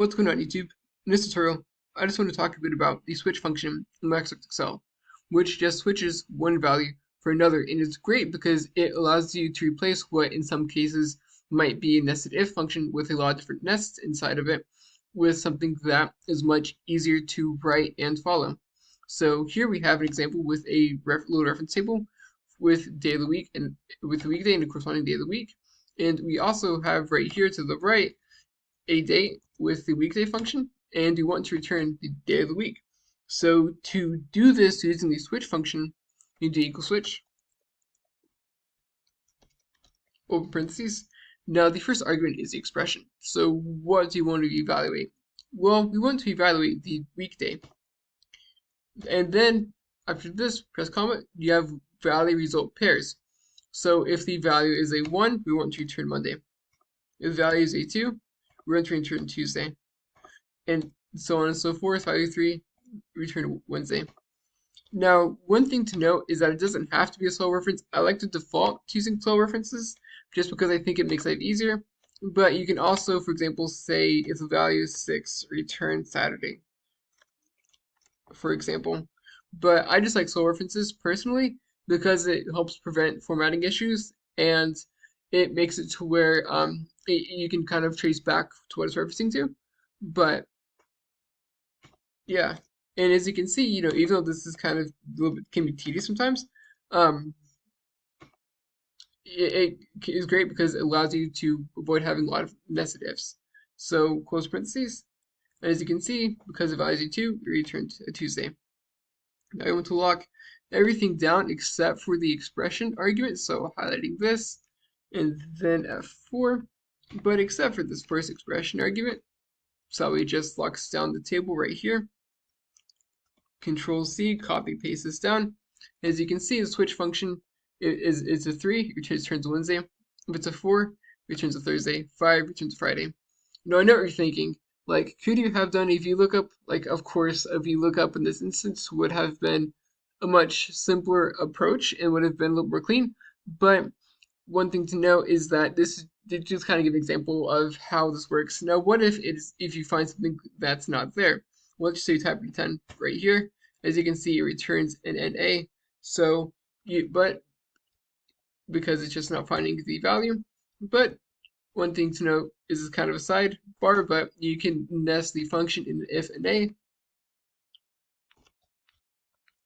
What's going on, YouTube? In this tutorial, I just want to talk a bit about the switch function in msexcel, which just switches one value for another, and it's great because it allows you to replace what in some cases might be a nested if function with a lot of different nests inside of it with something that is much easier to write and follow. So here we have an example with a little reference table with day of the week and with the weekday and the corresponding day of the week. And we also have right here to the right a date with the weekday function, and we want to return the day of the week. So to do this using the switch function, you do equal switch, open parentheses. Now the first argument is the expression. So what do you want to evaluate? Well, we want to evaluate the weekday. And then after this, press comma, you have value result pairs. So if the value is a 1, we want to return Monday. If the value is a 2, we're going to return Tuesday, and so on and so forth. Value 3, return Wednesday. Now, one thing to note is that it doesn't have to be a slow reference. I like to default to using slow references just because I think it makes life easier. But you can also, for example, say if the value is 6, return Saturday, for example. But I just like slow references personally because it helps prevent formatting issues, and it makes it to where you can kind of trace back to what it's referencing to. But yeah, and as you can see, even though this is kind of a little bit can be tedious sometimes, it is great because it allows you to avoid having a lot of nested ifs. So close parentheses, and as you can see, because of value 2, you return a Tuesday. Now I want to lock everything down except for the expression argument, so highlighting this, and then F4, but except for this first expression argument, so we just locks down the table right here. Control C, copy, paste this down. As you can see, the switch function is a 3, it returns a Wednesday. If it's a 4, returns a Thursday. 5 returns a Friday. Now I know what you're thinking. Like, could you have done a VLOOKUP? Like, of course, a VLOOKUP in this instance would have been a much simpler approach and would have been a little more clean. But one thing to note is that this did just kind of give an example of how this works. Now, what if you find something that's not there? Well, let's just say you type pretend right here. As you can see, it returns an NA. So, but because it's just not finding the value. But one thing to note is it's kind of a sidebar, but you can nest the function in if and a.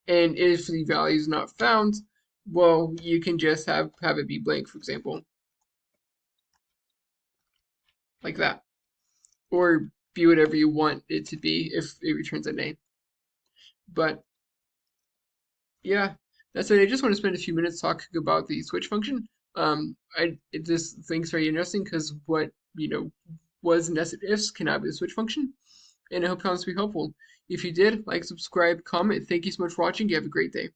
And if the value is not found, well, you can just have it be blank, for example, like that, or be whatever you want it to be if it returns an A. But yeah, that's it. I just want to spend a few minutes talking about the switch function. This thing's very interesting because what was nested ifs cannot be the switch function, and I hope comments be helpful. If you did, like, subscribe, comment. Thank you so much for watching. You have a great day.